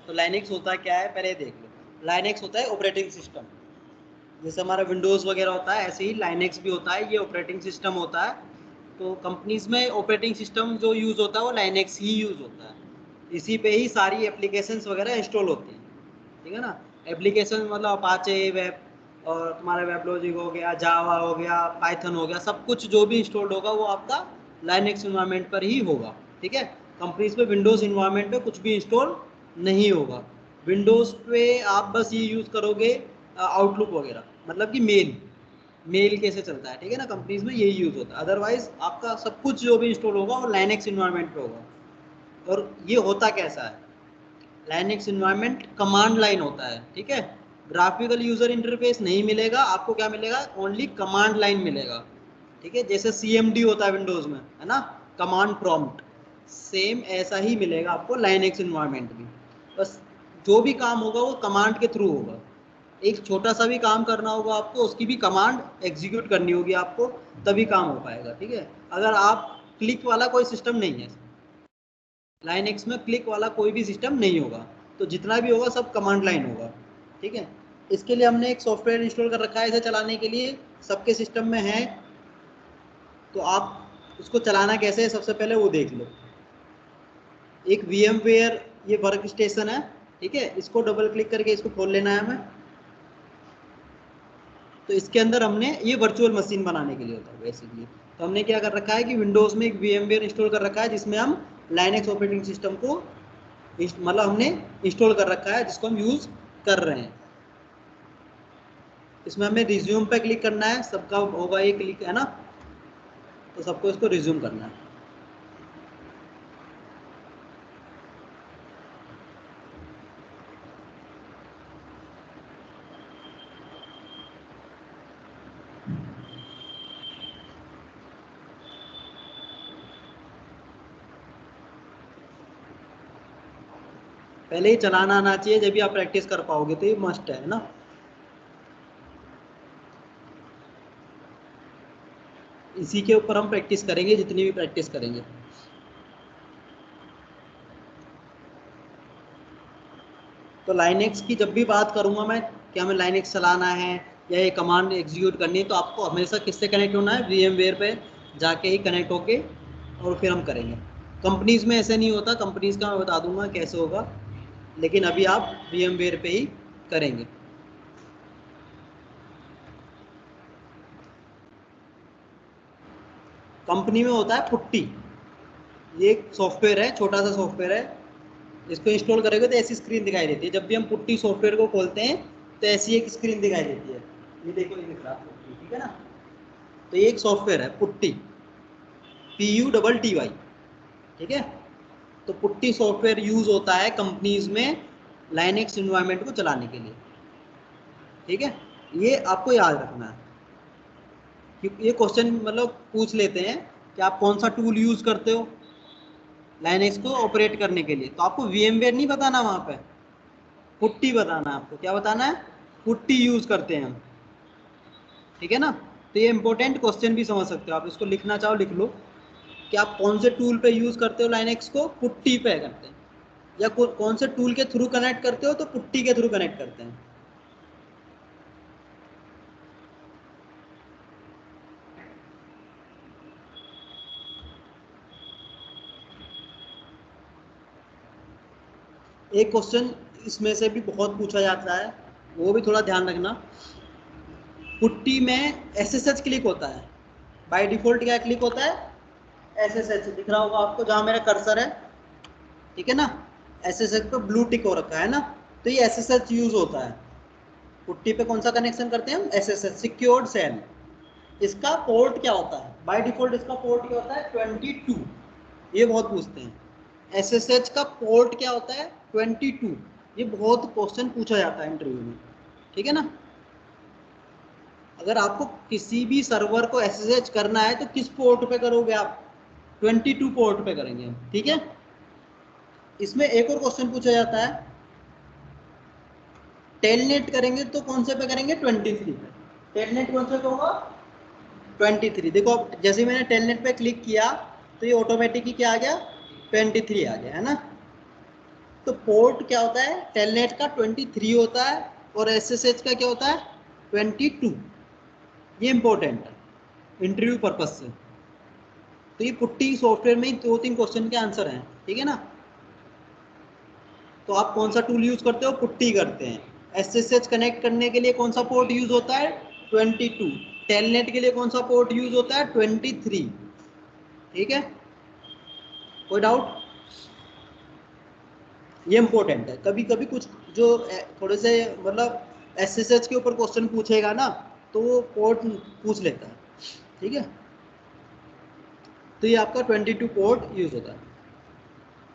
तो लाइनेक्स होता क्या है पहले देख लो। लाइनेक्स होता है ऑपरेटिंग सिस्टम, जैसे हमारा विंडोज़ वगैरह होता है ऐसे ही लाइनेक्स भी होता है, ये ऑपरेटिंग सिस्टम होता है। तो कंपनीज में ऑपरेटिंग सिस्टम जो यूज़ होता है वो लाइनेक्स ही यूज़ होता है, इसी पे ही सारी एप्लीकेशंस वगैरह इंस्टॉल होती हैं, ठीक है ना। एप्लीकेशन मतलब अपाचे वेब और तुम्हारा वेबलॉजिक हो गया, जावा हो गया, पाइथन हो गया, सब कुछ जो भी इंस्टॉल्ड होगा वो आपका लाइनेक्स इन्वायरमेंट पर ही होगा, ठीक है। कंपनीज पे विंडोज़ इन्वायरमेंट पे कुछ भी इंस्टॉल नहीं होगा। विंडोज़ पे आप बस ये यूज़ करोगे आउटलुक वगैरह, मतलब कि मेल कैसे चलता है, ठीक है ना, कंपनीज में यही यूज़ होता है। अदरवाइज आपका सब कुछ जो भी इंस्टॉल होगा वो लाइनेक्स इन्वायरमेंट पे होगा। और ये होता कैसा है, लाइनेक्स इन्वायरमेंट कमांड लाइन होता है, ठीक है। ग्राफिकल यूजर इंटरफेस नहीं मिलेगा आपको, क्या मिलेगा, ओनली कमांड लाइन मिलेगा, ठीक है। जैसे CMD होता है विंडोज में, है ना, कमांड प्रॉम्प्ट, सेम ऐसा ही मिलेगा आपको लाइनेक्स इन्वायरमेंट भी। बस जो भी काम होगा वो कमांड के थ्रू होगा। एक छोटा सा भी काम करना होगा आपको, उसकी भी कमांड एग्जीक्यूट करनी होगी आपको, तभी काम हो पाएगा, ठीक है। अगर आप क्लिक वाला कोई सिस्टम नहीं है, लाइनेक्स में क्लिक वाला कोई भी सिस्टम नहीं होगा, तो जितना भी होगा सब कमांड लाइन होगा, ठीक है। इसके लिए हमने एक सॉफ्टवेयर इंस्टॉल कर रखा है इसे चलाने के लिए, सबके सिस्टम में है। तो आप उसको चलाना कैसे है सबसे पहले वो देख लो। एक VMware ये वर्क स्टेशन है, ठीक है, इसको डबल क्लिक करके इसको खोल लेना है हमें। तो इसके अंदर हमने ये वर्चुअल मशीन बनाने के लिए होता है बेसिकली। तो हमने क्या कर रखा है कि विंडोज़ में एक VMware इंस्टॉल कर रखा है जिसमें हम लाइनेक्स ऑपरेटिंग सिस्टम को मतलब हमने इंस्टॉल कर रखा है, जिसको हम यूज़ कर रहे हैं। इसमें हमें रिज्यूम पे क्लिक करना है, सबका होगा ये क्लिक, है ना, तो सबको इसको रिज्यूम करना है। पहले ही चलाना आना चाहिए, जब भी आप प्रैक्टिस कर पाओगे, तो ये मस्ट है ना। इसी के ऊपर हम प्रैक्टिस करेंगे, जितनी भी प्रैक्टिस करेंगे। तो लाइनेक्स की जब भी बात करूंगा मैं, कि हमें लाइनेक्स चलाना है या ये कमांड एग्जीक्यूट करनी है, तो आपको हमेशा किससे कनेक्ट होना है, VMware पे जाके ही कनेक्ट होके और फिर हम करेंगे। कंपनीज में ऐसे नहीं होता, कंपनीज का मैं बता दूंगा कैसे होगा, लेकिन अभी आप VMware पे ही करेंगे। कंपनी में होता है पुट्टी, ये एक सॉफ्टवेयर है, छोटा सा सॉफ्टवेयर है, इसको इंस्टॉल करेंगे तो ऐसी स्क्रीन दिखाई देती है। जब भी हम पुट्टी सॉफ्टवेयर को खोलते हैं तो ऐसी एक स्क्रीन दिखाई देती है, ये देखो ये दिख रहा है पुट्टी, ठीक है ना। तो ये एक सॉफ्टवेयर है पुट्टी, PUTTY, ठीक है। तो पुट्टी सॉफ्टवेयर यूज होता है कंपनीज में लाइनेक्स इन्वायरमेंट को चलाने के लिए, ठीक है। ये आपको याद रखना है कि ये क्वेश्चन मतलब पूछ लेते हैं कि आप कौन सा टूल यूज करते हो लाइनेक्स को ऑपरेट करने के लिए, तो आपको VMware नहीं बताना, वहां पे पुट्टी बताना है आपको। क्या बताना है, पुट्टी यूज करते हैं हम, ठीक है ना। तो ये इंपॉर्टेंट क्वेश्चन भी समझ सकते हो आप, इसको लिखना चाहो लिख लो कि आप कौन से टूल पे यूज करते हो लाइनेक्स को, पुट्टी पे करते हैं, या कौन से टूल के थ्रू कनेक्ट करते हो तो पुट्टी के थ्रू कनेक्ट करते हैं। एक क्वेश्चन इसमें से भी बहुत पूछा जाता है, वो भी थोड़ा ध्यान रखना। पुट्टी में SSH क्लिक होता है, बाय डिफॉल्ट क्या क्लिक होता है, SSH दिख रहा होगा आपको जहां मेरा कर्सर है, ठीक है ना। SSH पे ब्लू टिक हो रखा है ना, तो ये SSH यूज होता है। पुट्टी पे कौन सा कनेक्शन करते हैं हम, SSH सिक्योर्ड सेल। इसका पोर्ट क्या होता है, बाय डिफॉल्ट इसका पोर्ट क्या होता है, 22। ये बहुत पूछते हैं, SSH का पोर्ट क्या होता है, 22। ये बहुत क्वेश्चन पूछा जाता है इंटरव्यू में, ठीक है ना। अगर आपको किसी भी सर्वर को SSH करना है तो किस पोर्ट पे करोगे आप, 22 पोर्ट पे करेंगे हम, ठीक है। इसमें एक और क्वेश्चन पूछा जाता है, टेलनेट करेंगे तो कौन से पे करेंगे, 23 पे। टेलनेट कौन से पे होगा, 23। देखो अब जैसे मैंने टेलनेट पे क्लिक किया तो ये ऑटोमेटिकली क्या आ गया, 23 आ गया, है ना। तो पोर्ट क्या होता है, टेलनेट का 23 होता है और एसएसएच का क्या होता है 22। ये इंपॉर्टेंट है इंटरव्यू पर्पज से। तो ये पुट्टी सॉफ्टवेयर में 2-3 क्वेश्चन के आंसर हैं, ठीक है ना। तो आप कौन सा टूल यूज करते हो, पुट्टी करते हैं। एसएसएच कनेक्ट करने के लिए कौन सा पोर्ट यूज होता है 22। टेलनेट के लिए कौन सा पोर्ट यूज होता है 23। ठीक है, कोई डाउट। ये इंपॉर्टेंट है। कभी कभी कुछ जो थोड़े से मतलब एसएसएच के ऊपर क्वेश्चन पूछेगा ना, तो वो पोर्ट पूछ लेता है, ठीक है। तो ये आपका 22 पोर्ट यूज होता है।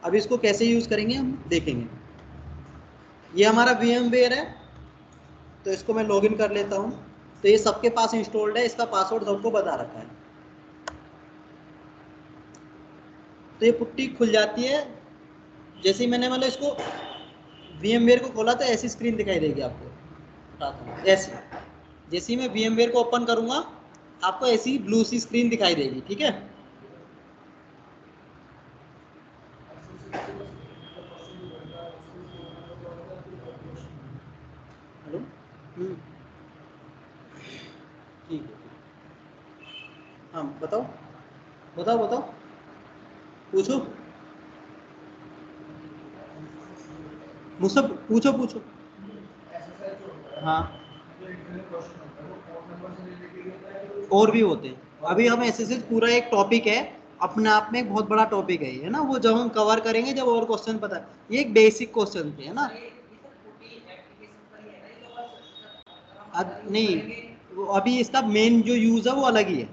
अब इसको कैसे यूज करेंगे हम देखेंगे। ये हमारा VMware है, तो इसको मैं लॉगिन कर लेता हूँ। तो ये सबके पास इंस्टॉल्ड है, इसका पासवर्ड सबको बता रखा है। तो ये पुट्टी खुल जाती है। जैसे ही मैंने मतलब इसको VMware को खोला तो ऐसी स्क्रीन दिखाई देगी आपको, बताता हूँ ऐसी। जैसे ही मैं VMware को ओपन करूंगा आपको ऐसी ब्लू सी स्क्रीन दिखाई देगी, ठीक है। हेलो, ठीक है, हाँ बताओ बताओ बताओ, पूछो मुझसे, पूछो पूछो। हाँ, और भी होते हैं। अभी हम एसएसएच पूरा एक टॉपिक है, अपने आप में एक बहुत बड़ा टॉपिक है ना, वो जब हम कवर करेंगे जब और क्वेश्चन पता है। ये एक बेसिक क्वेश्चन थे, है ना। अब नहीं, अभी इसका मेन जो यूज है वो अलग ही है।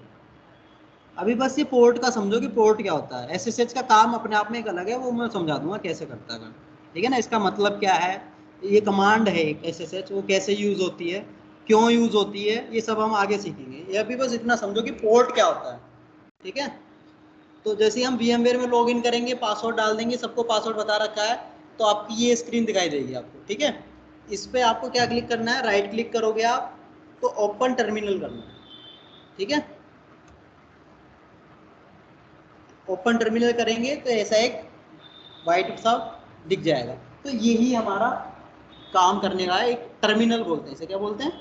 अभी बस ये पोर्ट का समझो कि पोर्ट क्या होता है। एसएसएच का काम अपने आप में एक अलग है, वो मैं समझा दूंगा कैसे करता है, ठीक है ना। इसका मतलब क्या है, ये कमांड है एक एसएसएच, वो कैसे यूज होती है, क्यों यूज होती है, ये सब हम आगे सीखेंगे। ये अभी बस इतना समझो कि पोर्ट क्या होता है, ठीक है। तो जैसे ही हम VMware में लॉग इन करेंगे, पासवर्ड डाल देंगे, सबको पासवर्ड बता रखा है, तो आपकी ये स्क्रीन दिखाई देगी आपको, ठीक है। इस पर आपको क्या क्लिक करना है, राइट क्लिक करोगे आप तो ओपन टर्मिनल करना है, ठीक है। ओपन टर्मिनल करेंगे तो ऐसा एक वाइट सा दिख जाएगा। तो यही हमारा काम करने का है, एक टर्मिनल बोलते हैं इसे, क्या बोलते हैं,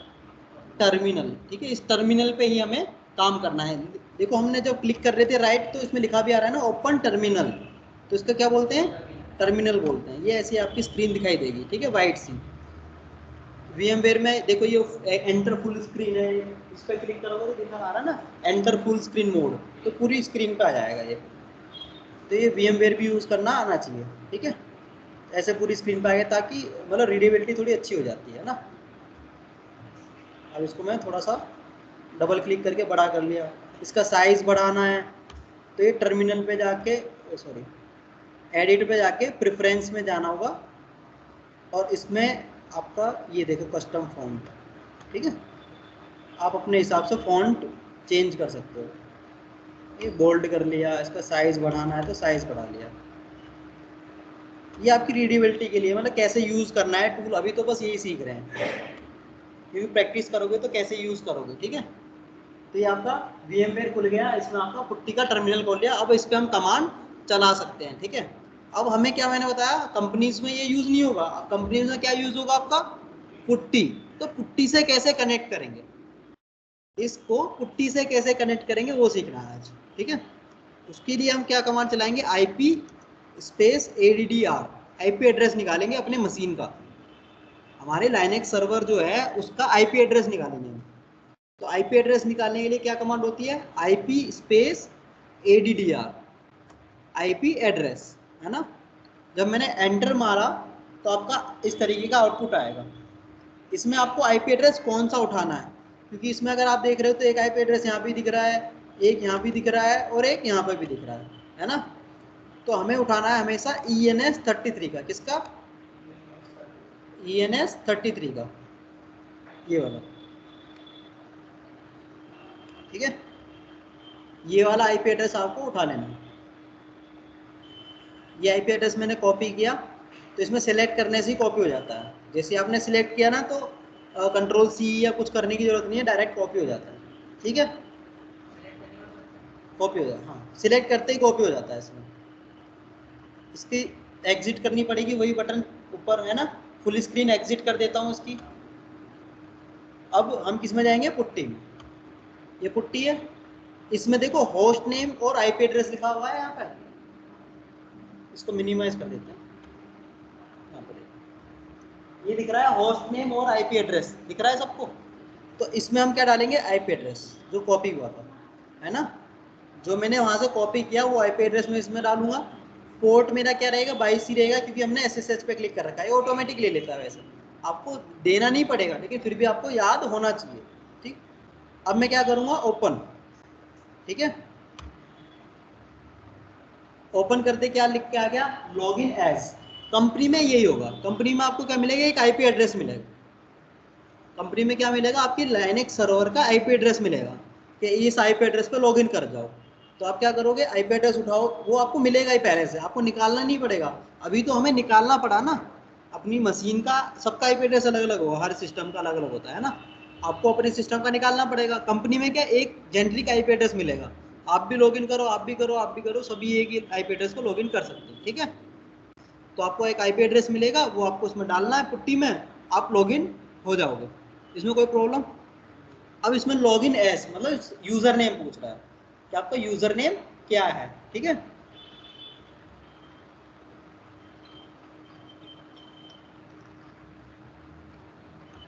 टर्मिनल, ठीक है। इस टर्मिनल पे ही हमें काम करना है। देखो हमने जब क्लिक कर रहे थे राइट, तो इसमें लिखा भी आ रहा है ना ओपन टर्मिनल, तो इसका क्या बोलते हैं, टर्मिनल बोलते हैं। ये ऐसी आपकी स्क्रीन दिखाई देगी, ठीक है, वाइट सी। VMware में देखो ये एंटर फुल स्क्रीन है, इस पर क्लिक करोगे तो दिखा आ रहा है ना एंटर फुल स्क्रीन मोड, तो पूरी स्क्रीन पे आ जाएगा ये। तो ये VMware भी यूज़ करना आना चाहिए, ठीक है। ऐसे पूरी स्क्रीन पे आ गया, ताकि मतलब रीडेबिलिटी थोड़ी अच्छी हो जाती है ना। अब इसको मैं थोड़ा सा डबल क्लिक करके बड़ा कर लिया। इसका साइज बढ़ाना है तो ये टर्मिनल पे जाके, सॉरी, एडिट पे जाके प्रेफरेंस में जाना होगा, और इसमें आपका ये देखो कस्टम फॉन्ट, ठीक है। आप अपने हिसाब से फॉन्ट चेंज कर सकते हो। ये बोल्ड कर लिया, इसका साइज बढ़ाना है तो साइज बढ़ा लिया। ये आपकी रीडेबिलिटी के लिए, मतलब कैसे यूज़ करना है टूल, अभी तो बस यही सीख रहे हैं, क्योंकि प्रैक्टिस करोगे तो कैसे यूज़ करोगे, ठीक है। तो ये आपका VMware खुल गया, इसमें आपका पुट्टी का टर्मिनल खोल लिया। अब इस पर हम कमांड चला सकते हैं, ठीक है। अब हमें क्या, मैंने बताया कंपनीज में ये यूज़ नहीं होगा। अब कंपनीज में क्या यूज़ होगा आपका, पुट्टी। तो पुट्टी से कैसे कनेक्ट करेंगे, इसको पुट्टी से कैसे कनेक्ट करेंगे वो सीखना है आज, ठीक है। उसके लिए हम क्या कमांड चलाएंगे, IP space ADDR, IP address निकालेंगे अपने मशीन का। हमारे लाइनेक्स सर्वर जो है उसका IP एड्रेस निकालेंगे हम। तो IP एड्रेस निकालने के लिए क्या कमांड होती है, IP space ADDR, IP address, है ना। जब मैंने एंटर मारा तो आपका इस तरीके का आउटपुट आएगा। इसमें आपको IP एड्रेस कौन सा उठाना है, क्योंकि इसमें अगर आप देख रहे हो तो एक IP एड्रेस यहाँ भी दिख रहा है, एक यहाँ भी दिख रहा है, और एक यहाँ पर भी दिख रहा है ना। तो हमें उठाना है हमेशा ENS33 का, किसका, ENS33 का, ये वाला, ठीक है। ये वाला IP एड्रेस आपको उठा लेना है। ये IP एड्रेस मैंने कॉपी किया, तो इसमें सेलेक्ट करने से ही कॉपी हो जाता है। जैसे आपने सिलेक्ट किया ना, तो Ctrl+C या कुछ करने की जरूरत नहीं है, डायरेक्ट कॉपी हो जाता है, ठीक है। कॉपी हो जाता है, हाँ, सिलेक्ट करते ही कॉपी हो जाता है इसमें। इसकी एग्जिट करनी पड़ेगी, वही बटन ऊपर है ना, फुल स्क्रीन एग्जिट कर देता हूँ उसकी। अब हम किस में जाएंगे, पुट्टी में। ये पुट्टी है, इसमें देखो होस्ट नेम और आईपी एड्रेस लिखा हुआ है यहाँ पे। इसको मिनिमाइज कर देते हैं, यहाँ पर ये दिख रहा है होस्ट नेम और आईपी एड्रेस दिख रहा है सबको। तो इसमें हम क्या डालेंगे, आईपी एड्रेस जो कॉपी हुआ था, है ना, जो मैंने वहां से कॉपी किया वो आईपी एड्रेस में इसमें डालूंगा। पोर्ट मेरा क्या रहेगा, 22C रहेगा, क्योंकि हमने एसएसएच पे क्लिक कर रखा है, ऑटोमेटिक ले लेता है। वैसे आपको देना नहीं पड़ेगा, लेकिन फिर भी आपको याद होना चाहिए। ठीक, अब मैं क्या करूंगा, ओपन। ठीक है, ओपन करते क्या लिख के आ गया, लॉगिन एज। कंपनी में यही होगा, कंपनी में आपको क्या मिलेगा, एक आईपी एड्रेस मिलेगा। कंपनी में क्या मिलेगा, आपकी लाइनेक्स सर्वर का आईपी एड्रेस मिलेगा कि इस आईपी एड्रेस पे लॉगिन कर जाओ। तो आप क्या करोगे, आईपी एड्रेस उठाओ, वो आपको मिलेगा ही पहले से, आपको निकालना नहीं पड़ेगा। अभी तो हमें निकालना पड़ा ना, अपनी मशीन का सबका आईपी एड्रेस अलग अलग होगा, हर सिस्टम का अलग अलग होता है ना, आपको अपने सिस्टम का निकालना पड़ेगा। कंपनी में क्या, एक जेनरिक आईपी एड्रेस मिलेगा, आप भी लॉगिन करो, आप भी करो, आप भी करो, सभी एक ही आईपी एड्रेस को लॉगिन कर सकते हैं। ठीक है, तो आपको एक आईपी एड्रेस मिलेगा, वो आपको उसमें डालना है पुट्टी में, आप लॉगिन हो जाओगे, इसमें कोई प्रॉब्लम। अब इसमें लॉगिन एज मतलब यूजर नेम पूछ रहा है कि आपका यूजर नेम क्या है। ठीक है,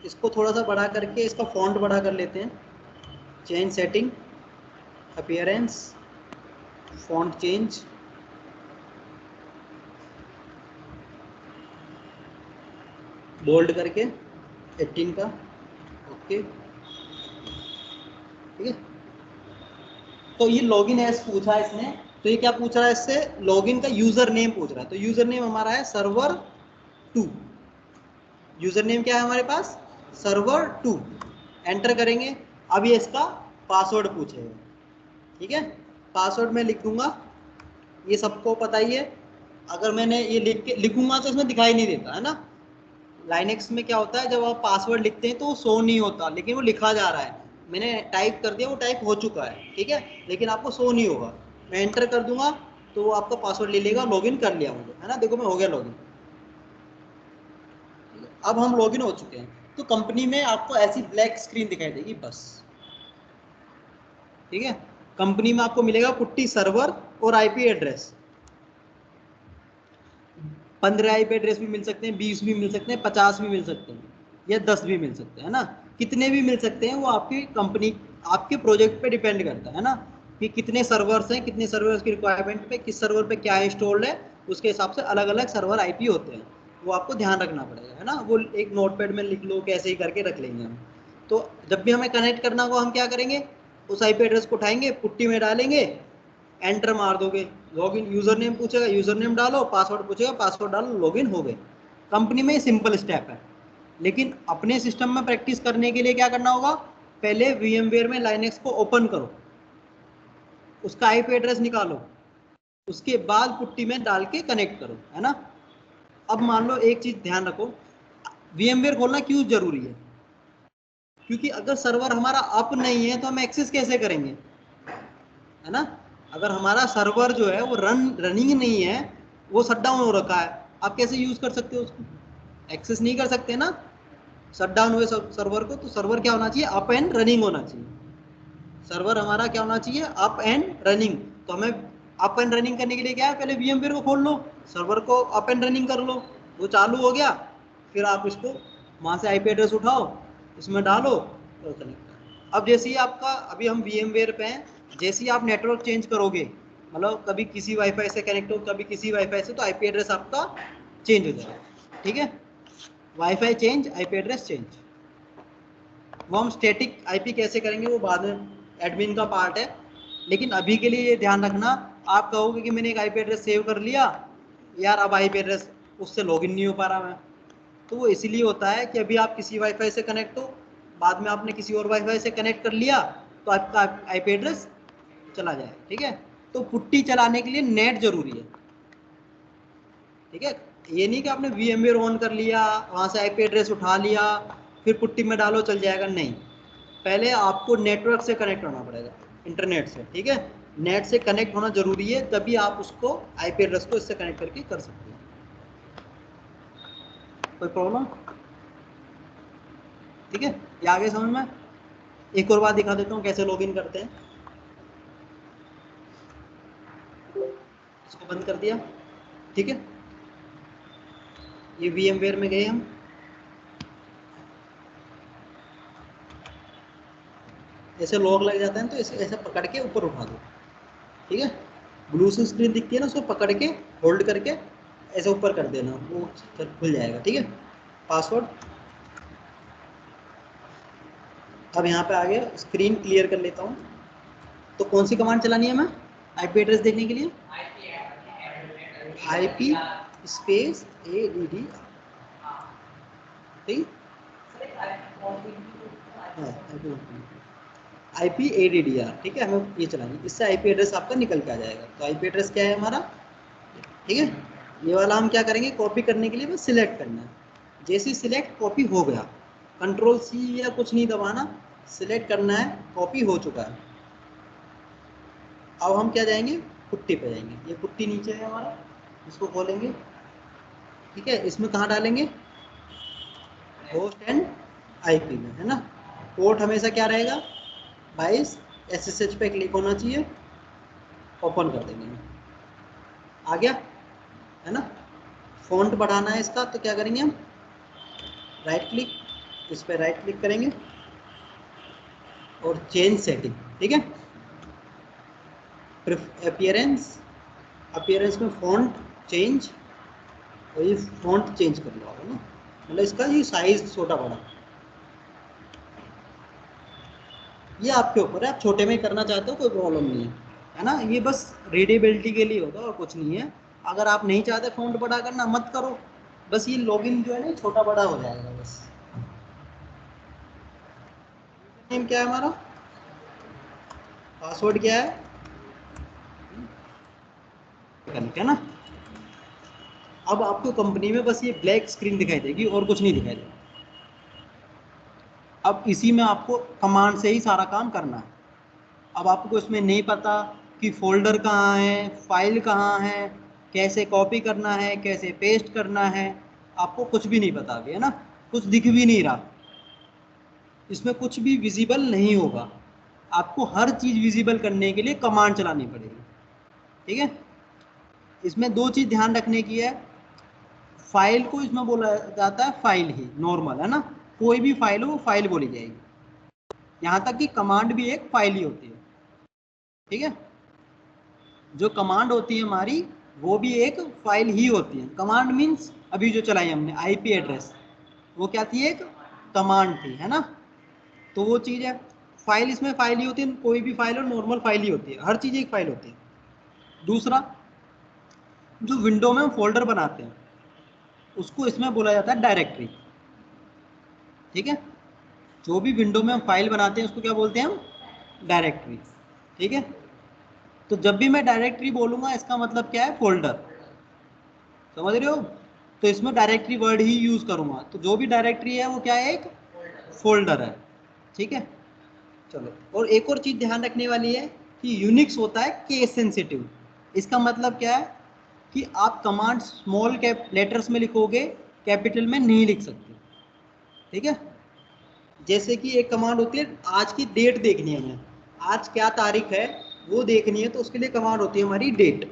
इसको थोड़ा सा बड़ा करके इसका फॉन्ट बड़ा कर लेते हैं। Change setting, appearance, font change, bold करके 18 का, ओके। ठीक है, तो ये लॉगिन एज पूछा है इसने, तो ये क्या पूछ रहा है इससे, लॉगिन का यूजर नेम पूछ रहा है। तो यूजर नेम हमारा है सर्वर 2। यूजर नेम क्या है हमारे पास, सर्वर 2। एंटर करेंगे, अब ये इसका पासवर्ड पूछेगा। ठीक है, पासवर्ड में लिख दूंगा, ये सबको पता ही है। अगर मैंने ये लिख के लिखूंगा तो इसमें दिखाई नहीं देता है ना। लाइनेक्स में क्या होता है, जब आप पासवर्ड लिखते हैं तो वो शो नहीं होता, लेकिन वो लिखा जा रहा है। मैंने टाइप कर दिया, वो टाइप हो चुका है, ठीक है, लेकिन आपको शो नहीं होगा। मैं एंटर कर दूंगा तो वो आपका पासवर्ड ले लेगा, लॉगिन कर लिया मुझे, है ना, देखो मैं हो गया लॉगिन। अब हम लॉगिन हो चुके हैं, तो कंपनी में आपको ऐसी ब्लैक स्क्रीन दिखाई देगी बस। ठीक है, कंपनी में आपको मिलेगा पुट्टी सर्वर और आईपी एड्रेस। 15 आईपी एड्रेस भी मिल सकते हैं, 20 भी मिल सकते हैं, 50 भी मिल सकते हैं, या 10 भी मिल सकते हैं, है ना। कितने भी मिल सकते हैं, वो आपकी कंपनी, आपके प्रोजेक्ट पे डिपेंड करता है ना, कि कितने सर्वर्स हैं, कितने सर्वर्स की रिक्वायरमेंट पे, किस सर्वर पे क्या इंस्टॉल्ड है, उसके हिसाब से अलग अलग सर्वर आईपी होते हैं। वो आपको ध्यान रखना पड़ेगा, है ना, वो एक नोटपैड में लिख लो, कैसे ही करके रख लेंगे हम। तो जब भी हमें कनेक्ट करना होगा, हम क्या करेंगे, उस आईपी एड्रेस को उठाएंगे, पुट्टी में डालेंगे, एंटर मार दोगे, लॉगिन, यूजर नेम पूछेगा, यूजर नेम डालो, पासवर्ड पूछेगा, पासवर्ड डालो, लॉगिन हो गए। कंपनी में सिंपल स्टेप है, लेकिन अपने सिस्टम में प्रैक्टिस करने के लिए क्या करना होगा, पहले VMware में लाइनेक्स को ओपन करो, उसका आईपी एड्रेस निकालो, उसके बाद पुट्टी में डाल के कनेक्ट करो, है ना। अब मान लो एक चीज ध्यान रखो, VMware खोलना क्यों जरूरी है, क्योंकि अगर सर्वर हमारा अप नहीं है तो हम एक्सेस कैसे करेंगे, है ना। अगर हमारा सर्वर जो है वो रनिंग नहीं है, वो शट डाउन हो रखा है, आप कैसे यूज कर सकते हो उसको, एक्सेस नहीं कर सकते ना। शट डाउन हुए सर्वर को, तो सर्वर क्या होना चाहिए, अप एंड रनिंग होना चाहिए। सर्वर हमारा क्या होना चाहिए, अप एंड रनिंग। तो हमें अप एंड रनिंग करने के लिए क्या है, पहले VMware को खोल लो, सर्वर को अप एंड रनिंग कर लो, वो चालू हो गया, फिर आप इसको वहां से आईपी एड्रेस उठाओ, इसमें डालो और कनेक्ट करो। अब जैसे ही आपका, अभी हम VMware पे हैं, जैसे ही आप नेटवर्क चेंज करोगे, मतलब कभी किसी वाईफाई से कनेक्ट हो, कभी किसी वाईफाई से, तो आईपी एड्रेस आपका चेंज हो जाएगा। ठीक है, wifi change, IP address change. वो हम स्टैटिक आईपी कैसे करेंगे वो बाद में, एडमिन का पार्ट है, लेकिन अभी के लिए ये ध्यान रखना। आप कहोगे कि मैंने एक आईपी एड्रेस सेव कर लिया यार, अब आईपी एड्रेस उससे लॉगिन नहीं हो पा रहा मैं, तो वो इसीलिए होता है कि अभी आप किसी वाईफाई से कनेक्ट हो, बाद में आपने किसी और वाईफाई से कनेक्ट कर लिया, तो आपका आईपी एड्रेस चला जाए। ठीक है, तो पुट्टी चलाने के लिए नेट जरूरी है। ठीक है, ये नहीं कि आपने VMware ऑन कर लिया, वहां से आईपी एड्रेस उठा लिया, फिर पुट्टी में डालो चल जाएगा, नहीं, पहले आपको नेटवर्क से कनेक्ट होना पड़ेगा, इंटरनेट से। ठीक है, नेट से कनेक्ट होना जरूरी है, तभी आप उसको आईपी एड्रेस को इससे कनेक्ट करके कर सकते हैं। कोई प्रॉब्लम? ठीक है, ये आगे समझ में। एक और बात दिखा देता हूँ कैसे लॉगिन करते हैं। इसको बंद कर दिया, ठीक है। ये VMware में गए हम, ऐसे लॉग लग जाता है तो इसे ऐसे पकड़ के ऊपर उठा दो, ठीक है। ब्लू सी स्क्रीन दिखती है ना, उसको पकड़ के होल्ड करके ऐसे ऊपर कर देना, वो खुल जाएगा, ठीक है। पासवर्ड, अब यहाँ पे आ गया, स्क्रीन क्लियर कर लेता हूँ। तो कौन सी कमांड चलानी है मैं आईपी एड्रेस देखने के लिए? IP स्पेस ADD, ठीक, IP ADDR, ठीक है, हमें ये चलानी है। इससे IP एड्रेस आपका निकल के आ जाएगा। तो IP एड्रेस क्या है हमारा, ठीक है। ये वाला हम क्या करेंगे, कॉपी करने के लिए बस सिलेक्ट करना है। जैसे ही सिलेक्ट कॉपी हो गया, Ctrl+C या कुछ नहीं दबाना, सिलेक्ट करना है, कॉपी हो चुका है। अब हम क्या जाएंगे, पुट्टी पे जाएंगे। ये पुट्टी नीचे है हमारा, इसको खोलेंगे, ठीक है। इसमें कहाँ डालेंगे, होस्ट एंड IP में, है ना। पोर्ट हमेशा क्या रहेगा, 22। SSH पे क्लिक होना चाहिए, ओपन कर देंगे, आ गया, है ना। फॉन्ट बढ़ाना है इसका, तो क्या करेंगे हम, राइट क्लिक, इस पर राइट क्लिक करेंगे और चेंज सेटिंग, ठीक है। अपीयरेंस में फॉन्ट चेंज, और ये फॉन्ट चेंज कर लो आप, है ना। मतलब इसका ये साइज छोटा बड़ा, ये आपके ऊपर है, आप छोटे में करना चाहते हो कोई प्रॉब्लम नहीं है ना। ये बस रीडेबिलिटी के लिए होता है और कुछ नहीं है। अगर आप नहीं चाहते फॉन्ट बड़ा करना, मत करो, बस ये लॉगिन जो है ना छोटा बड़ा हो जाएगा बस। नेम क्या है हमारा, पासवर्ड क्या है, है ना। अब आपको कंपनी में बस ये ब्लैक स्क्रीन दिखाई देगी और कुछ नहीं दिखाई देगा। अब इसी में आपको कमांड से ही सारा काम करना है। अब आपको इसमें नहीं पता कि फोल्डर कहाँ है, फाइल कहाँ है, कैसे कॉपी करना है, कैसे पेस्ट करना है, आपको कुछ भी नहीं पता अभी, है ना। कुछ दिख भी नहीं रहा, इसमें कुछ भी विजिबल नहीं होगा। आपको हर चीज़ विजिबल करने के लिए कमांड चलानी पड़ेगी, ठीक है। इसमें दो चीज़ ध्यान रखने की है। फाइल को इसमें बोला जाता है फाइल ही, नॉर्मल, है ना। कोई भी फाइल हो वो फाइल बोली जाएगी। यहाँ तक कि कमांड भी एक फाइल ही होती है, ठीक है। जो कमांड होती है हमारी, वो भी एक फाइल ही होती है। कमांड मीन्स अभी जो चलाई हमने IP एड्रेस, वो क्या थी, एक कमांड थी, है ना। तो वो चीज़ है। फाइल इसमें फाइल ही होती है, कोई भी फाइल और नॉर्मल फाइल ही होती है, हर चीज़ एक फाइल होती है। दूसरा, जो विंडो में हम फोल्डर बनाते हैं उसको इसमें बोला जाता है डायरेक्टरी, ठीक है। जो भी विंडो में हम फाइल बनाते हैं उसको क्या बोलते हैं हम, डायरेक्टरी, ठीक है। तो जब भी मैं डायरेक्टरी बोलूंगा इसका मतलब क्या है, फोल्डर, समझ रहे हो। तो इसमें डायरेक्टरी वर्ड ही यूज करूंगा। तो जो भी डायरेक्टरी है वो क्या है, एक फोल्डर है, ठीक है। चलो, और एक और चीज ध्यान रखने वाली है कि यूनिक्स होता है केस सेंसिटिव। इसका मतलब क्या है कि आप कमांड स्मॉल कैप लेटर्स में लिखोगे, कैपिटल में नहीं लिख सकते, ठीक है। जैसे कि एक कमांड होती है, आज की डेट देखनी है, हमें आज क्या तारीख है वो देखनी है, तो उसके लिए कमांड होती है हमारी डेट,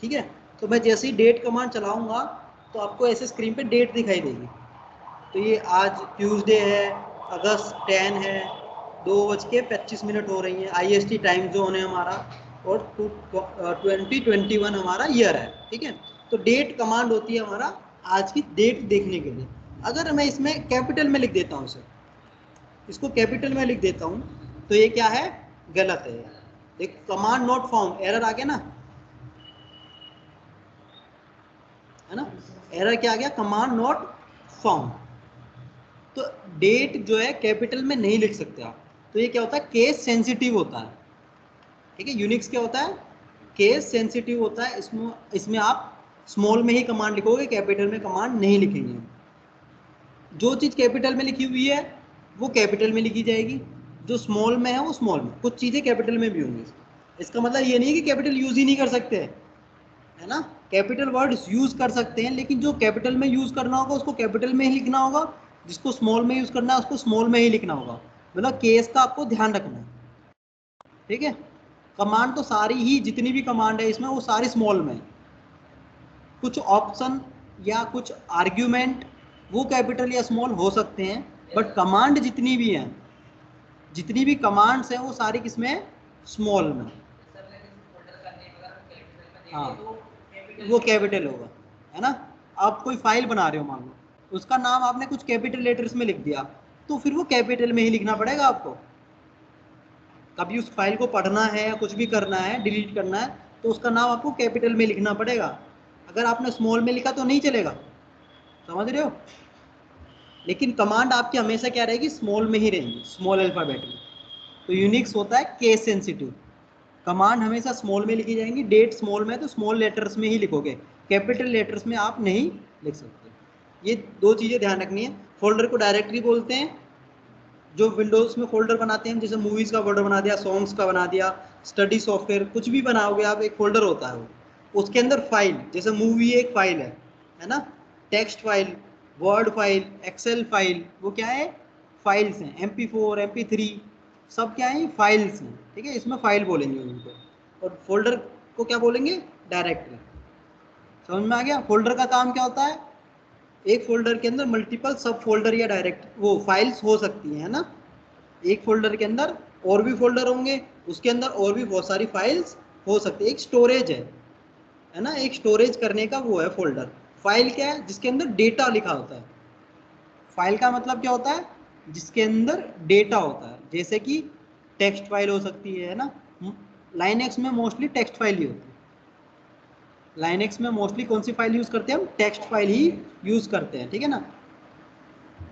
ठीक है। तो मैं जैसे ही डेट कमांड चलाऊंगा तो आपको ऐसे स्क्रीन पे डेट दिखाई देगी। तो ये आज ट्यूसडे है, अगस्त 10 है, 2:25 हो रही है, IST टाइम जोन है हमारा, और 2021 हमारा ईयर है, ठीक है। तो डेट कमांड होती है हमारा आज की डेट देखने के लिए। अगर मैं इसमें कैपिटल में लिख देता हूँ, इसको कैपिटल में लिख देता हूँ, तो ये क्या है, गलत है। एक कमांड नॉट फाउंड, एरर आ गया ना, है ना। एरर क्या आ गया, कमांड नॉट फाउंड। तो डेट जो है कैपिटल में नहीं लिख सकते आप। तो ये क्या होता है, केस सेंसिटिव होता है, ठीक है। यूनिक्स क्या होता है, केस सेंसिटिव होता है। इसमें आप स्मॉल में ही कमांड लिखोगे, कैपिटल में कमांड नहीं लिखेंगे। जो चीज़ कैपिटल में लिखी हुई है वो कैपिटल में लिखी जाएगी, जो स्मॉल में है वो स्मॉल में। कुछ चीज़ें कैपिटल में भी होंगी, इसका मतलब ये नहीं कि कैपिटल यूज ही नहीं कर सकते, है ना। कैपिटल वर्ड यूज कर सकते हैं, लेकिन जो कैपिटल में यूज करना होगा उसको कैपिटल में ही लिखना होगा, जिसको स्मॉल में यूज करना है उसको स्मॉल में ही लिखना होगा। मतलब केस का आपको ध्यान रखना है, ठीक है। कमांड तो सारी ही जितनी भी कमांड है इसमें वो सारी स्मॉल में है। कुछ ऑप्शन या कुछ आर्ग्यूमेंट वो कैपिटल या स्मॉल हो सकते हैं, बट कमांड जितनी भी हैं, जितनी भी कमांड्स हैं वो सारी किसमें, स्मॉल में। हाँ वो कैपिटल होगा, है ना। आप कोई फाइल बना रहे हो, मान लो उसका नाम आपने कुछ कैपिटल लेटर्स में लिख दिया, तो फिर वो कैपिटल में ही लिखना पड़ेगा आपको। कभी उस फाइल को पढ़ना है या कुछ भी करना है, डिलीट करना है, तो उसका नाम आपको कैपिटल में लिखना पड़ेगा। अगर आपने स्मॉल में लिखा तो नहीं चलेगा, समझ रहे हो। लेकिन कमांड आपकी हमेशा क्या रहेगी, स्मॉल में ही रहेंगी, स्मॉल अल्फाबेट में। तो यूनिक्स होता है केस सेंसिटिव, कमांड हमेशा स्मॉल में लिखी जाएंगी। डेट स्मॉल में है तो स्मॉल लेटर्स में ही लिखोगे, कैपिटल लेटर्स में आप नहीं लिख सकते। ये दो चीज़ें ध्यान रखनी है। फोल्डर को डायरेक्टरी बोलते हैं, जो विंडोज में फोल्डर बनाते हैं, जैसे मूवीज़ का फोल्डर बना दिया, सॉन्ग्स का बना दिया, स्टडी सॉफ्टवेयर कुछ भी बनाओगे आप, एक फोल्डर होता है वो, उसके अंदर फाइल, जैसे मूवी एक फाइल है ना। Text file, word file, excel file, वो क्या है, फाइल्स हैं। MP4 MP3 सब क्या है, फाइल्स हैं, ठीक है। इसमें फाइल बोलेंगे उनको, और फोल्डर को क्या बोलेंगे, डायरेक्टरी। समझ में आ गया। फोल्डर का काम क्या होता है, एक फोल्डर के अंदर मल्टीपल सब फोल्डर या डायरेक्ट वो फाइल्स हो सकती हैं, है ना। एक फोल्डर के अंदर और भी फोल्डर होंगे, उसके अंदर और भी बहुत सारी फाइल्स हो सकती है। एक स्टोरेज है ना, एक स्टोरेज करने का वो है फोल्डर। फाइल क्या है, जिसके अंदर डेटा लिखा होता है। फाइल का मतलब क्या होता है, जिसके अंदर डेटा होता है, जैसे कि टेक्स्ट फाइल हो सकती है ना। लाइनक्स में मोस्टली टेक्स्ट फाइल ही होती है। लाइनक्स में मोस्टली कौन सी फाइल यूज करते हैं हम, टेक्स्ट फाइल ही यूज करते हैं, ठीक है ना।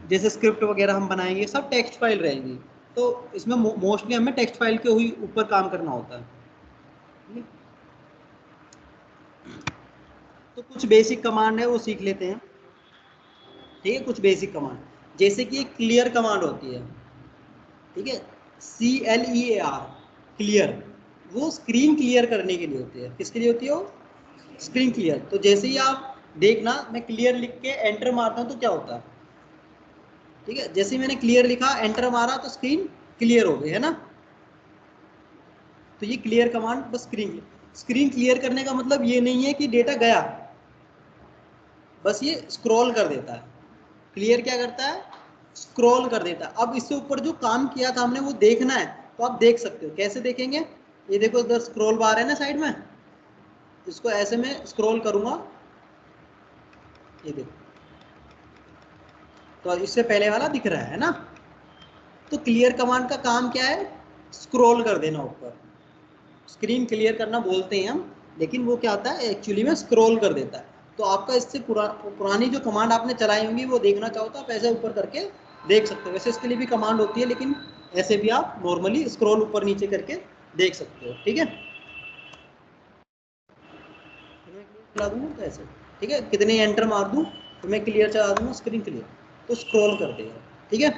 जैसे स्क्रिप्ट वगैरह हम बनाएंगे सब टेक्स्ट फाइल रहेंगी, तो इसमें मोस्टली हमें टेक्स्ट फाइल के ही ऊपर काम करना होता है। तो कुछ बेसिक कमांड है वो सीख लेते हैं, ठीक है। कुछ बेसिक कमांड जैसे कि एक क्लियर कमांड होती है, ठीक है, CLEAR, क्लियर। वो स्क्रीन क्लियर करने के लिए होती है। किसके लिए होती है वो, स्क्रीन क्लियर। तो जैसे ही आप देखना, मैं क्लियर लिख के एंटर मारता हूँ तो क्या होता है, ठीक है। जैसे ही मैंने क्लियर लिखा, एंटर मारा, तो स्क्रीन क्लियर हो गई, है ना। तो ये क्लियर कमांड बस स्क्रीन क्लियर करने का मतलब ये नहीं है कि डेटा गया, बस ये स्क्रॉल कर देता है। क्लियर क्या करता है, स्क्रॉल कर देता है। अब इससे ऊपर जो काम किया था हमने वो देखना है, तो आप देख सकते हो। कैसे देखेंगे, ये देखो इधर स्क्रॉल बार है ना साइड में, इसको ऐसे में स्क्रॉल करूंगा, ये देखो, तो इससे पहले वाला दिख रहा है ना। तो क्लियर कमांड का काम क्या है, स्क्रॉल कर देना ऊपर। स्क्रीन क्लियर करना बोलते हैं हम, लेकिन वो क्या होता है, एक्चुअली में स्क्रॉल कर देता है। तो आपका इससे पुरानी जो कमांड आपने चलाई होंगी वो देखना चाहो तो आप ऐसे ऊपर करके देख सकते हो। वैसे इसके लिए भी कमांड होती है, लेकिन ऐसे भी आप नॉर्मली स्क्रॉल ऊपर नीचे करके देख सकते हो, ठीक है। चला दूंगा तो ऐसे, ठीक है, कितने एंटर मार दूं तो मैं क्लियर चला दूंगा, स्क्रीन क्लियर, तो स्क्रॉल कर देगा, ठीक है।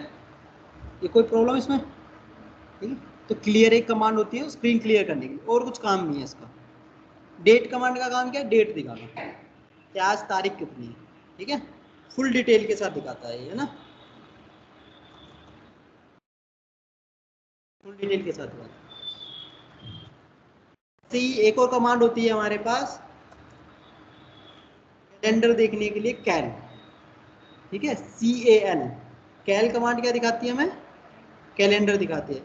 ये कोई प्रॉब्लम इसमें, ठीक है। तो क्लियर एक कमांड होती है स्क्रीन क्लियर करने के लिए, और कुछ काम नहीं है इसका। डेट कमांड का काम क्या है, डेट दिखाना कि आज तारीख कितनी है, ठीक है। फुल डिटेल के साथ दिखाता है ये, है ना, फुल डिटेल के साथ दिखाता है। एक और कमांड होती है हमारे पास कैलेंडर देखने के लिए, कैल, ठीक है, CAL। कैल कमांड क्या दिखाती है हमें, कैलेंडर दिखाती है,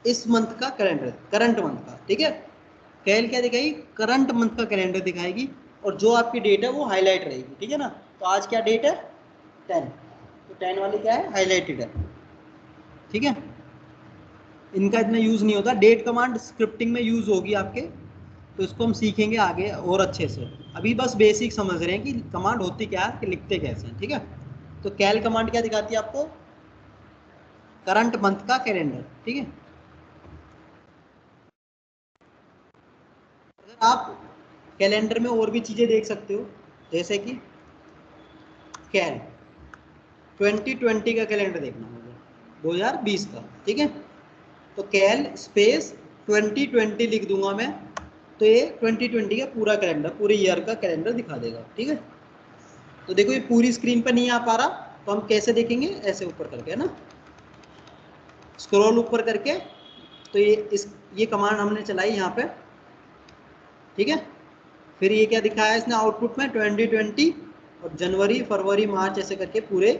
इस मंथ का कैलेंडर, करंट मंथ का, ठीक है। कैल क्या दिखाएगी, करंट मंथ का कैलेंडर दिखाएगी, और जो आपकी डेट है वो हाईलाइट रहेगी, ठीक है ना। तो आज क्या डेट है, 10, तो 10 वाली क्या है, हाईलाइटेड है, ठीक है। इनका इतना यूज नहीं होता। डेट कमांड स्क्रिप्टिंग में यूज होगी आपके, तो इसको हम सीखेंगे आगे और अच्छे से। अभी बस बेसिक समझ रहे हैं कि कमांड होती क्या है, कि लिखते कैसे हैं, ठीक है। तो कैल कमांड क्या दिखाती है आपको, करंट मंथ का कैलेंडर, ठीक है। अगर आप कैलेंडर में और भी चीजें देख सकते हो, जैसे कि कैल 2020 का कैलेंडर देखना मुझे, 2020 का, ठीक है। तो कैल स्पेस 2020 लिख दूंगा मैं, तो ये 2020 का पूरा कैलेंडर, पूरे ईयर का कैलेंडर दिखा देगा। ठीक है, तो देखो ये पूरी स्क्रीन पर नहीं आ पा रहा, तो हम कैसे देखेंगे, ऐसे ऊपर करके, है ना, स्क्रॉल ऊपर करके। तो ये कमांड हमने चलाई यहाँ पे। ठीक है, फिर ये क्या दिखाया इसने आउटपुट में, 2020 और जनवरी फरवरी मार्च ऐसे करके पूरे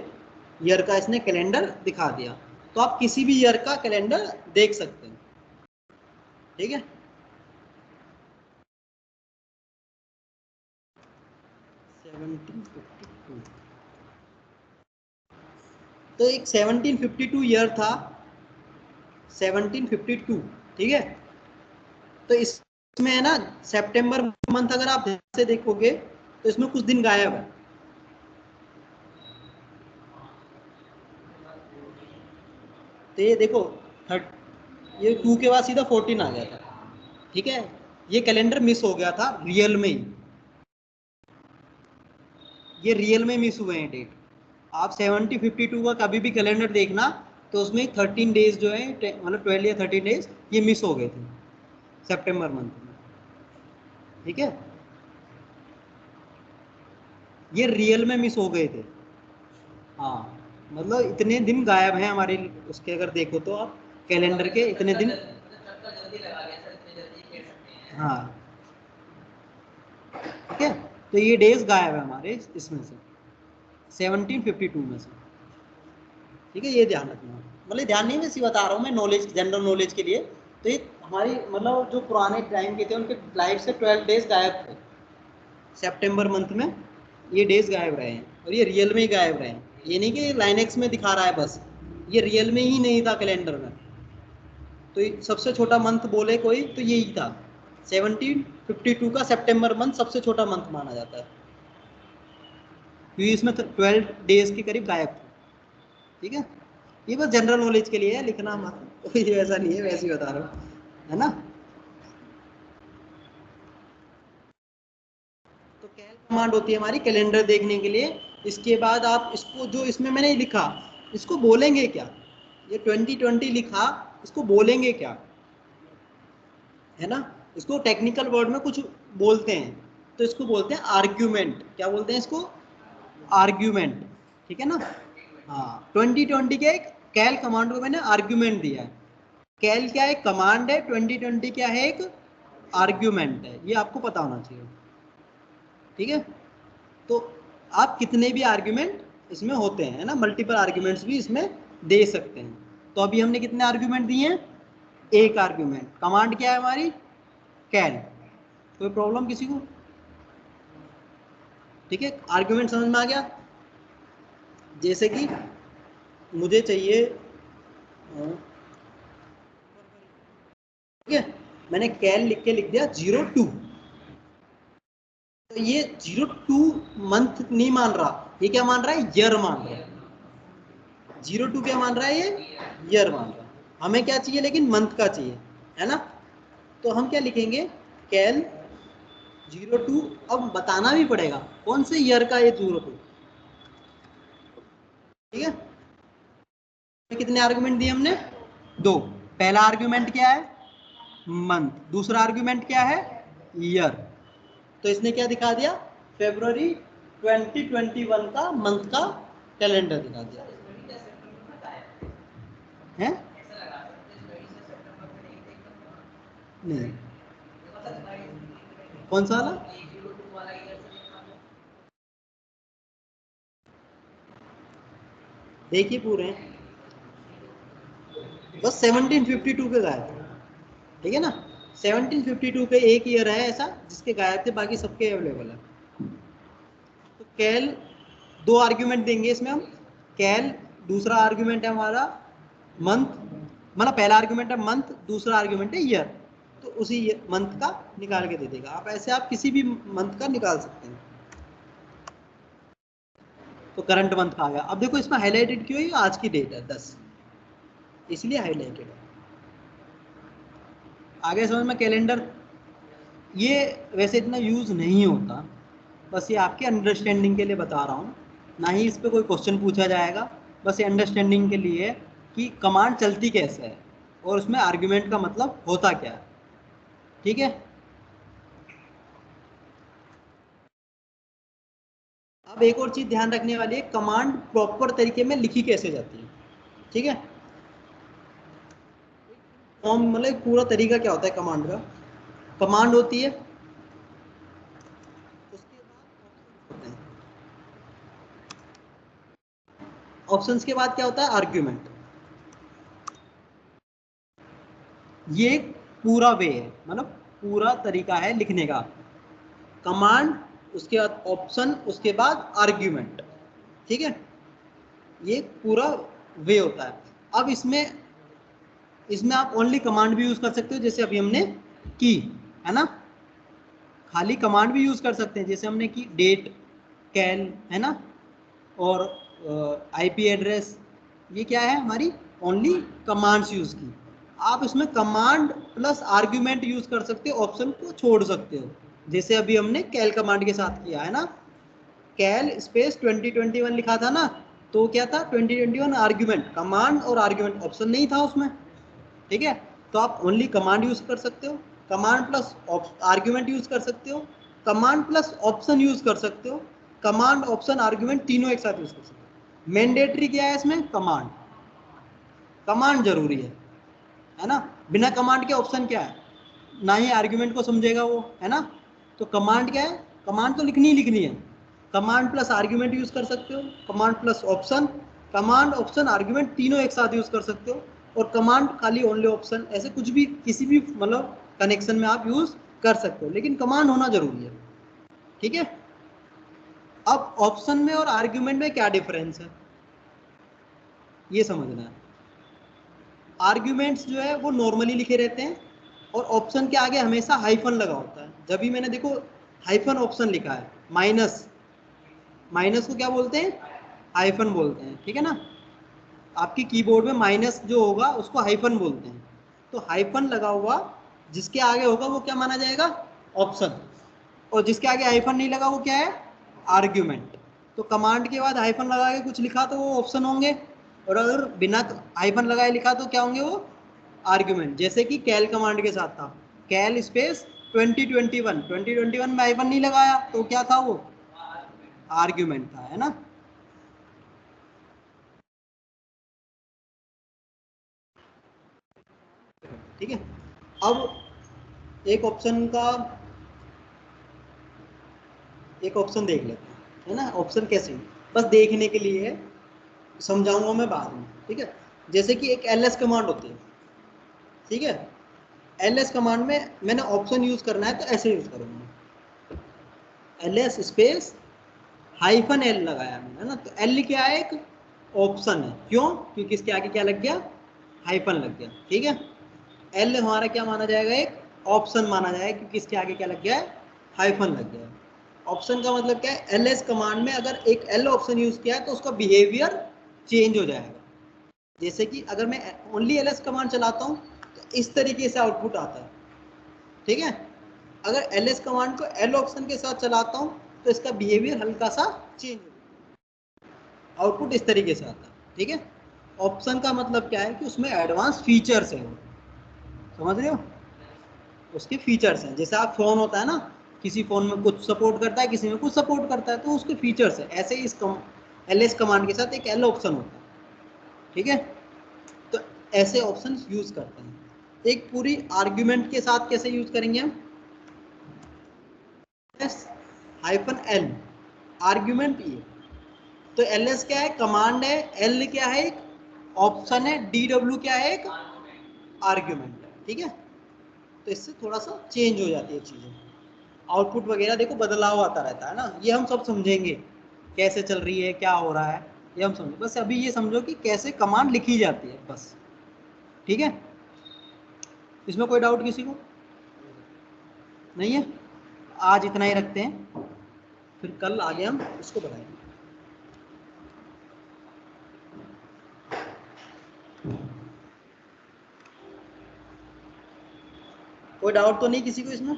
ईयर का इसने कैलेंडर दिखा दिया। तो आप किसी भी ईयर का कैलेंडर देख सकते हैं। ठीक है, तो एक 1752 ईयर था, 1752। ठीक है, तो इसमें है ना सितंबर मंथ अगर आप ध्यान से देखोगे तो इसमें कुछ दिन गायब है। तो ये देखो ये 2 के बाद सीधा 14 आ गया था। ठीक है, ये कैलेंडर मिस हो गया था रियल में ही, ये रियल में मिस हुए हैं डेट। आप 1752 का कभी भी कैलेंडर देखना तो उसमें 13 डेज जो है, मतलब 12 या 13 डेज ये मिस हो गए थे सितंबर मंथ में। ठीक है, ये रियल में मिस हो गए थे। हाँ, मतलब इतने दिन गायब हैं हमारे उसके, अगर देखो तो आप कैलेंडर के इतने दिन। हाँ, ठीक है, तो ये डेज गायब है हमारे इसमें से 1752 में से। ठीक है, ये ध्यान रखना, मतलब ध्यान नहीं, वैसे बता रहा हूँ मैं, नॉलेज, जनरल नॉलेज के लिए। तो ये हमारी मतलब जो पुराने टाइम के थे उनके लाइफ से 12 डेज गायब थे सितंबर मंथ में, ये डेज गायब रहे हैं, और ये रियल में ही गायब रहे हैं। ये नहीं कि लाइनेक्स में दिखा रहा है बस, ये रियल में ही नहीं था कैलेंडर में। तो सबसे छोटा मंथ बोले कोई तो यही था, 1752 का सितंबर मंथ सबसे छोटा मंथ माना जाता है, क्योंकि इसमें 12 डेज के करीब गायब थे। ठीक है, ये बस जनरल नॉलेज के लिए है, लिखना मत ये ऐसा नहीं है, वैसे ही बता रहा हूँ, है ना। तो कैल कमांड होती है हमारी कैलेंडर देखने के लिए। इसके बाद आप इसको, जो इसमें मैंने लिखा, इसको बोलेंगे क्या, ये 2020 लिखा, इसको बोलेंगे क्या, है ना। इसको टेक्निकल वर्ड में कुछ बोलते हैं, तो इसको बोलते हैं आर्ग्यूमेंट। क्या बोलते हैं इसको, आर्ग्यूमेंट। ठीक है ना। हाँ, 2020 के एक कैल कमांड को मैंने आर्ग्यूमेंट दिया है। कैल क्या है, कमांड है, 2020 क्या है, एक आर्ग्यूमेंट है, ये आपको पता होना चाहिए। ठीक है, तो आप कितने भी आर्ग्यूमेंट इसमें होते हैं, है ना, मल्टीपल आर्ग्यूमेंट्स भी इसमें दे सकते हैं। तो अभी हमने कितने आर्ग्यूमेंट दिए हैं, एक आर्ग्यूमेंट। कमांड क्या है हमारी, कैल। कोई प्रॉब्लम किसी को। ठीक है, आर्ग्यूमेंट समझ में आ गया। जैसे कि मुझे चाहिए, ठीक है, मैंने कैल लिख के लिख दिया 02, तो ये 02 मंथ नहीं मान रहा, ये क्या मान रहा है, ईयर मान रहा है। 02 क्या मान रहा है, ये ईयर मान रहा है। हमें क्या चाहिए लेकिन, मंथ का चाहिए, है ना। तो हम क्या लिखेंगे, कैल 02। अब बताना भी पड़ेगा कौन से ईयर का ये 02। ठीक है, कितने आर्गुमेंट दिए हमने, दो। पहला आर्गुमेंट क्या है, मंथ। दूसरा आर्गुमेंट क्या है, ईयर। तो इसने क्या दिखा दिया, फरवरी 2021 का मंथ का कैलेंडर दिखा दिया है। नहीं, कौन सा वाला, देखिए पूरे बस 1752 के गायब थे। ठीक है ना, 1752 के एक ईयर है ऐसा जिसके गायब थे, बाकी सबके अवेलेबल है। तो कैल, दो आर्ग्यूमेंट देंगे इसमें हम, कैल। दूसरा आर्ग्यूमेंट है हमारा मंथ, मतलब पहला आर्ग्यूमेंट है मंथ, दूसरा आर्ग्यूमेंट है ईयर। तो उसी मंथ का निकाल के दे देगा। आप ऐसे आप किसी भी मंथ का निकाल सकते हैं। तो करंट मंथ का आ गया। अब देखो इसमें हाईलाइटेड क्यों है, आज की डेट है 10, इसलिए हाईलाइटेड है। आगे समझ में, कैलेंडर ये वैसे इतना यूज नहीं होता, बस ये आपके अंडरस्टैंडिंग के लिए बता रहा हूँ, ना ही इस पर कोई क्वेश्चन पूछा जाएगा। बस ये अंडरस्टैंडिंग के लिए कि कमांड चलती कैसे है और उसमें आर्ग्यूमेंट का मतलब होता क्या है। ठीक है, अब एक और चीज ध्यान रखने वाली है, कमांड प्रॉपर तरीके में लिखी कैसे जाती है। ठीक है, फॉर्म मतलब पूरा तरीका क्या होता है कमांड का। कमांड होती है, उसके बाद ऑप्शंस होते हैं, ऑप्शंस के बाद क्या होता है आर्ग्यूमेंट। ये एक पूरा वे है, मतलब पूरा तरीका है लिखने का। कमांड, उसके बाद ऑप्शन, उसके बाद आर्ग्यूमेंट। ठीक है, ये पूरा वे होता है। अब इसमें इसमें आप ओनली कमांड भी यूज कर सकते हो, जैसे अभी हमने की, है ना। खाली कमांड भी यूज कर सकते हैं, जैसे हमने की डेट, कैल, है ना, और आईपी एड्रेस। ये क्या है हमारी ओनली कमांड्स यूज की। आप इसमें कमांड प्लस आर्ग्यूमेंट यूज कर सकते हो, ऑप्शन को छोड़ सकते हो, जैसे अभी हमने कैल कमांड के साथ किया है ना। कैल स्पेस 2021 लिखा था ना, तो क्या था 2021 आर्ग्यूमेंट, कमांड और आर्ग्यूमेंट, ऑप्शन नहीं था उसमें। ठीक है, तो आप ओनली कमांड यूज कर सकते हो, कमांड प्लस आर्ग्यूमेंट यूज कर सकते हो, कमांड प्लस ऑप्शन यूज कर सकते हो, कमांड ऑप्शन आर्ग्यूमेंट तीनों एक साथ यूज कर सकते हो। मैंडेटरी क्या है इसमें, कमांड, कमांड जरूरी है ना। बिना कमांड के ऑप्शन क्या है, ना ही आर्ग्यूमेंट को समझेगा वो, है ना। तो कमांड क्या है, कमांड तो लिखनी ही लिखनी है। कमांड प्लस आर्ग्यूमेंट यूज कर सकते हो, command plus option, command option argument तीनों एक साथ यूज कर सकते हो, और कमांड खाली ओनली ऑप्शन, ऐसे कुछ भी किसी भी मतलब कनेक्शन में आप यूज कर सकते हो, लेकिन कमांड होना जरूरी है। ठीक है, अब ऑप्शन में और आर्ग्यूमेंट में क्या डिफरेंस है ये समझना है। आर्ग्यूमेंट्स जो है वो नॉर्मली लिखे रहते हैं, और ऑप्शन के आगे हमेशा हाइफन लगा होता है। जब भी मैंने देखो हाइफन ऑप्शन लिखा है, माइनस, माइनस को क्या बोलते हैं, हाइफन बोलते हैं। ठीक है ना, आपकी कीबोर्ड में माइनस जो होगा उसको हाइफन बोलते हैं। तो हाइफन लगा हुआ जिसके आगे होगा वो क्या माना जाएगा, ऑप्शन, और जिसके आगे हाइफन नहीं लगा वो क्या है, आर्ग्यूमेंट। तो कमांड के बाद हाइफन लगा के कुछ लिखा तो वो ऑप्शन होंगे, और अगर बिना हाइफन लगाए लिखा तो क्या होंगे, वो आर्ग्यूमेंट। जैसे कि कैल कमांड के साथ था, कैल स्पेस 2021 में हाइफन नहीं लगाया तो क्या था, वो आर्ग्यूमेंट था, है ना। ठीक है, अब एक ऑप्शन का एक ऑप्शन देख लेते हैं, है ना। ऑप्शन कैसे, बस देखने के लिए है, समझाऊंगा मैं बाद में। ठीक है, जैसे कि एक एलएस कमांड होती है। ठीक है, एलएस कमांड में मैंने ऑप्शन यूज करना है तो ऐसे यूज करूंगा, एलएस स्पेस हाइफन एल लगाया मैंने, है ना। तो एल क्या है, एक ऑप्शन है, क्यों, क्योंकि इसके आगे क्या लग गया, हाइफन लग गया। ठीक है, एल हमारा क्या माना जाएगा, एक ऑप्शन माना जाएगा, क्योंकि इसके आगे क्या लग गया है, हाइफन लग गया है। ऑप्शन का मतलब क्या है, एल एस कमांड में अगर एक एल ऑप्शन यूज किया है तो उसका बिहेवियर चेंज हो जाएगा। जैसे कि अगर मैं ओनली एल एस कमांड चलाता हूँ तो इस तरीके से आउटपुट आता है। ठीक है, अगर एल एस कमांड को एल ऑप्शन के साथ चलाता हूँ तो इसका बिहेवियर हल्का सा चेंज हो, आउटपुट इस तरीके से आता है। ठीक है, ऑप्शन का मतलब क्या है कि उसमें एडवांस फीचर्स है, समझ रहे हो, उसके फीचर्स हैं। जैसे आप फोन होता है ना, किसी फोन में कुछ सपोर्ट करता है, किसी में कुछ सपोर्ट करता है, तो उसके फीचर्स है। ऐसे ही इस एल एस कमांड के साथ एक एल ऑप्शन होता है। ठीक है, तो ऐसे ऑप्शन यूज करते हैं। एक पूरी आर्ग्यूमेंट के साथ कैसे यूज करेंगे हम, हाइफन एल, आर्ग्यूमेंट ये। तो एल एस क्या है, कमांड है, एल क्या है, एक ऑप्शन है, डी डब्ल्यू क्या है, एक आर्ग्यूमेंट है। ठीक है, तो इससे थोड़ा सा चेंज हो जाती है चीजें, आउटपुट वगैरह देखो बदलाव आता रहता है ना। ये हम सब समझेंगे कैसे चल रही है, क्या हो रहा है, ये हम समझो। बस अभी ये समझो कि कैसे कमांड लिखी जाती है, बस। ठीक है, इसमें कोई डाउट किसी को नहीं है। आज इतना ही रखते हैं, फिर कल आगे हम इसको बढ़ाएंगे। कोई डाउट तो नहीं किसी को इसमें।